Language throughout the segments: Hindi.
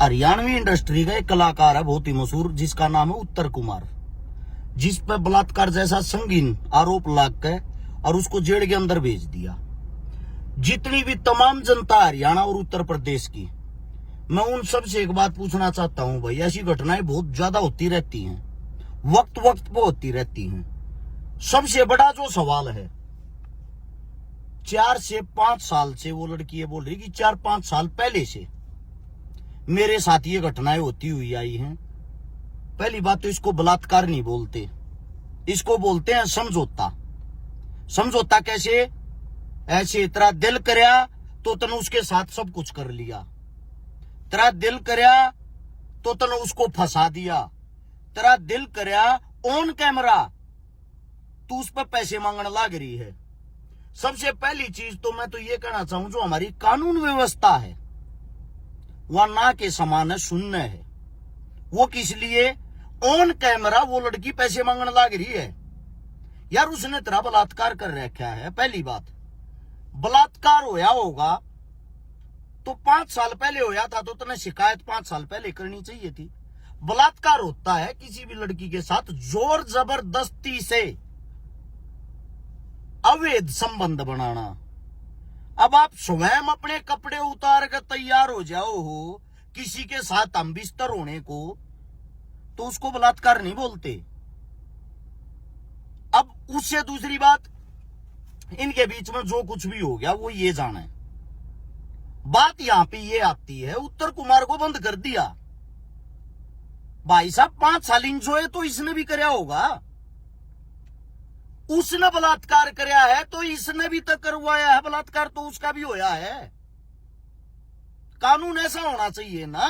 हरियाणवी इंडस्ट्री का एक कलाकार है बहुत ही मशहूर, जिसका नाम है उत्तर कुमार, जिस पर बलात्कार जैसा संगीन आरोप लग के और उसको जेल के अंदर भेज दिया। जितनी भी तमाम जनता हरियाणा और उत्तर प्रदेश की, मैं उन सब से एक बात पूछना चाहता हूं भाई, ऐसी घटनाएं बहुत ज्यादा होती रहती हैं, वक्त वक्त पे होती रहती हैं। सबसे बड़ा जो सवाल है, 4 से 5 साल से वो लड़की ये बोल रही कि 4-5 साल पहले से मेरे साथ ये घटनाएं होती हुई आई हैं। पहली बात तो इसको बलात्कार नहीं बोलते, इसको बोलते हैं समझौता। समझौता कैसे? ऐसे तेरा दिल करया तो तने उसके साथ सब कुछ कर लिया, तेरा दिल करया तो तने उसको फंसा दिया, तेरा दिल करया ऑन कैमरा तू उस पर पैसे मांगने लग रही है। सबसे पहली चीज तो मैं तो ये कहना चाहूं, जो हमारी कानून व्यवस्था है वह ना के समान है, शून्य है। वो किस लिए? ऑन कैमरा वो लड़की पैसे मांगने लग रही है। यार उसने तेरा बलात्कार कर रखा है। पहली बात, बलात्कार होया होगा तो 5 साल पहले होया था तो तने शिकायत 5 साल पहले करनी चाहिए थी। बलात्कार होता है किसी भी लड़की के साथ जोर जबरदस्ती से अवैध संबंध बनाना। अब आप स्वयं अपने कपड़े उतार कर तैयार हो जाओ हो किसी के साथ हम बिस्तर होने को, तो उसको बलात्कार नहीं बोलते। अब उससे दूसरी बात, इनके बीच में जो कुछ भी हो गया वो ये जाने। बात यहां पे ये आती है, उत्तर कुमार को बंद कर दिया। भाई साहब 5 साल इंजॉय तो इसने भी करया होगा, उसने बलात्कार करया है तो इसने भी तो करवाया है बलात्कार, तो उसका भी होया है। कानून ऐसा होना चाहिए ना।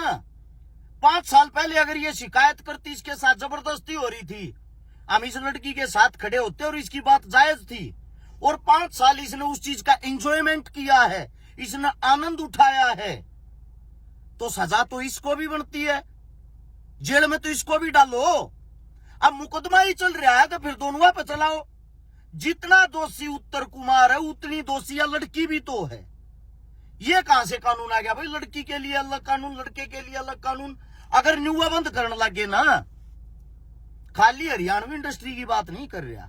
5 साल पहले अगर ये शिकायत करती, इसके साथ जबरदस्ती हो रही थी, हम इस लड़की के साथ खड़े होते और इसकी बात जायज थी, और 5 साल इसने उस चीज का एंजॉयमेंट किया है, इसने आनंद उठाया है, तो सजा तो इसको भी बनती है। जेल में तो इसको भी डालो। अब मुकदमा ही चल रहा है तो फिर दोनों पे चलाओ। जितना दोषी उत्तर कुमार है उतनी दोषी या लड़की भी तो है। ये कहां से कानून आ गया भाई? लड़की के लिए अलग कानून, लड़के के लिए अलग कानून। अगर न्यूआ बंद करने लगे ना, खाली हरियाणवी इंडस्ट्री की बात नहीं कर रहा,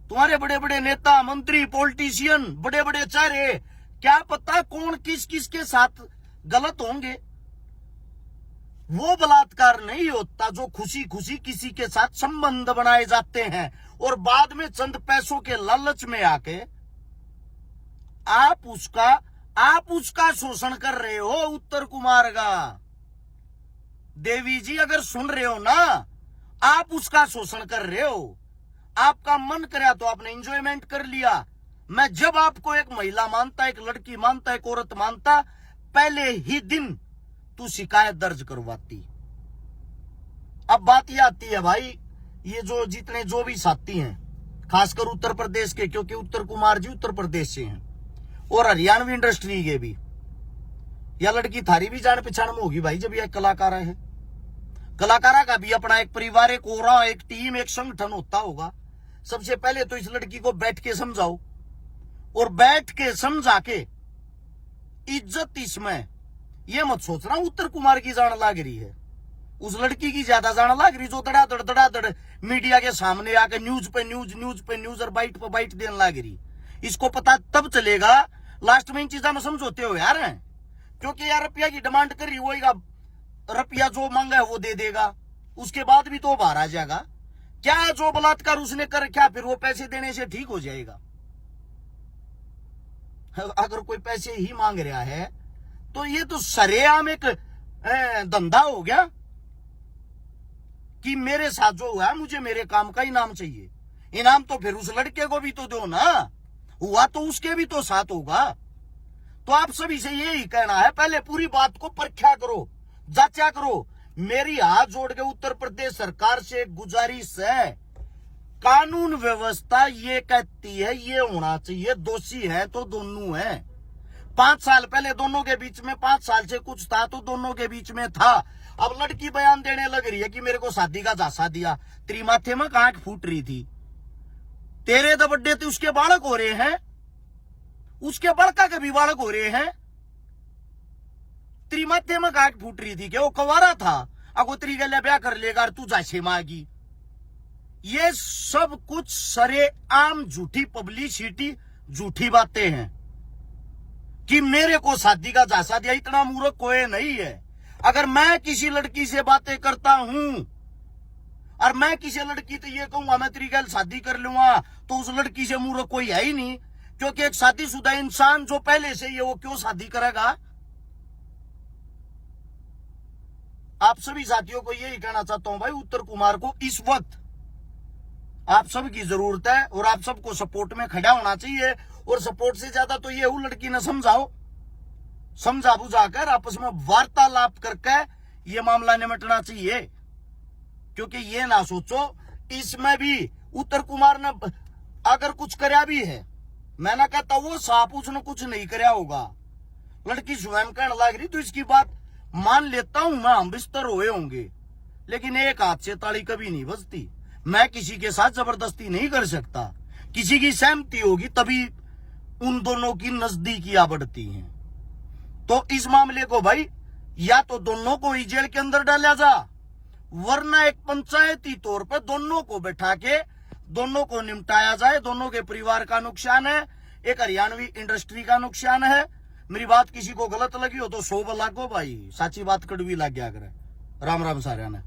तुम्हारे बड़े बड़े नेता, मंत्री, पॉलिटिशियन, बड़े बड़े चेहरे, क्या पता कौन किस किस के साथ गलत होंगे। वो बलात्कार नहीं होता जो खुशी खुशी किसी के साथ संबंध बनाए जाते हैं और बाद में चंद पैसों के लालच में आके आप उसका शोषण कर रहे हो। उत्तर कुमार का देवी जी अगर सुन रहे हो ना, आप उसका शोषण कर रहे हो। आपका मन कराया तो आपने एंजॉयमेंट कर लिया। मैं जब आपको एक महिला मानता, एक लड़की मानता, एक औरत मानता, पहले ही दिन तू शिकायत दर्ज करवाती। अब बात यह आती है भाई, ये जो जितने जो भी साथी हैं, खासकर उत्तर प्रदेश के, क्योंकि उत्तर कुमार जी उत्तर प्रदेश से हैं, और हरियाणवी इंडस्ट्री के भी, यह लड़की थारी भी जान पहचान में होगी भाई। जब यह कलाकारा है, कलाकारा का भी अपना एक परिवार, एक ओरा, एक टीम, एक संगठन होता होगा। सबसे पहले तो इस लड़की को बैठ के समझाओ, और बैठ के समझा के इज्जत इसमें ये मत सोचना उत्तर कुमार की जान लाग रही है, उस लड़की की ज्यादा जान लाग रही जो धड़ाधड़ मीडिया के सामने आके न्यूज पे न्यूज और बाइट पे बाइट देने लाग रही। इसको पता तब चलेगा लास्ट में इन चीजा में समझौते हो यार हैं, क्योंकि यार रुपया की डिमांड कर रही होगा, रुपया जो मांगा है वो दे देगा, उसके बाद भी तो बाहर आ जाएगा। क्या जो बलात्कार उसने कर रखा फिर वो पैसे देने से ठीक हो जाएगा? अगर कोई पैसे ही मांग रहा है तो ये तो सरेआम एक धंधा हो गया कि मेरे साथ जो हुआ है मुझे मेरे काम का इनाम चाहिए। इनाम तो फिर उस लड़के को भी तो दो ना, हुआ तो उसके भी तो साथ होगा। तो आप सभी से यही कहना है, पहले पूरी बात को परखा करो, जांचा करो। मेरी हाथ जोड़ के उत्तर प्रदेश सरकार से एक गुजारिश है, कानून व्यवस्था ये कहती है ये होना चाहिए, दोषी है तो दोनों है। 5 साल पहले दोनों के बीच में 5 साल से कुछ था तो दोनों के बीच में था। अब लड़की बयान देने लग रही है कि मेरे को शादी का झांसा दिया, तेरी माथे में आंख फूट रही थी, तेरे तो बड्डे थे, उसके बालक हो रहे हैं, उसके बड़का के भी बालक हो रहे हैं, तेरी माथे में गांठ फूट रही थी कि वो कवारा था, अगोतरी गले ब्याह कर लेगा तू जाशे मागी। ये सब कुछ सरेआम झूठी पब्लिसिटी, झूठी बातें हैं कि मेरे को शादी का झांसा दिया। इतना मूर्ख कोई नहीं है। अगर मैं किसी लड़की से बातें करता हूं और मैं किसी लड़की तो ये कहूंगा मैं तेरी गल शादी कर लूंगा, तो उस लड़की से मूर्ख कोई है ही नहीं। क्योंकि एक शादीशुदा इंसान जो पहले से ये वो क्यों शादी करेगा। आप सभी साथियों को यही कहना चाहता हूं भाई, उत्तर कुमार को इस वक्त आप सबकी जरूरत है और आप सबको सपोर्ट में खड़ा होना चाहिए। और सपोर्ट से ज्यादा तो ये लड़की ने समझाओ, समझा बुझाकर आपस में वार्तालाप करके ये मामला निपटना चाहिए। क्योंकि ये ना सोचो इसमें भी उत्तर कुमार ने अगर कुछ करया भी है, मैं ना कहता वो साफ उसने कुछ नहीं करया होगा। लड़की स्वयं कहने लग रही तो इसकी बात मान लेता हूं मैं, हम बिस्तर हुए होंगे, लेकिन एक हाथ से ताली कभी नहीं बजती। मैं किसी के साथ जबरदस्ती नहीं कर सकता, किसी की सहमति होगी तभी उन दोनों की नजदीकियां बढ़ती हैं। तो इस मामले को भाई या तो दोनों को ही जेल के अंदर डाला जा, वरना एक पंचायती तौर पर दोनों को बैठा के दोनों को निपटाया जाए। दोनों के परिवार का नुकसान है, एक हरियाणवी इंडस्ट्री का नुकसान है। मेरी बात किसी को गलत लगी हो तो 100 लागो भाई, साची बात कड़वी लग गया करे। राम राम सारे ने।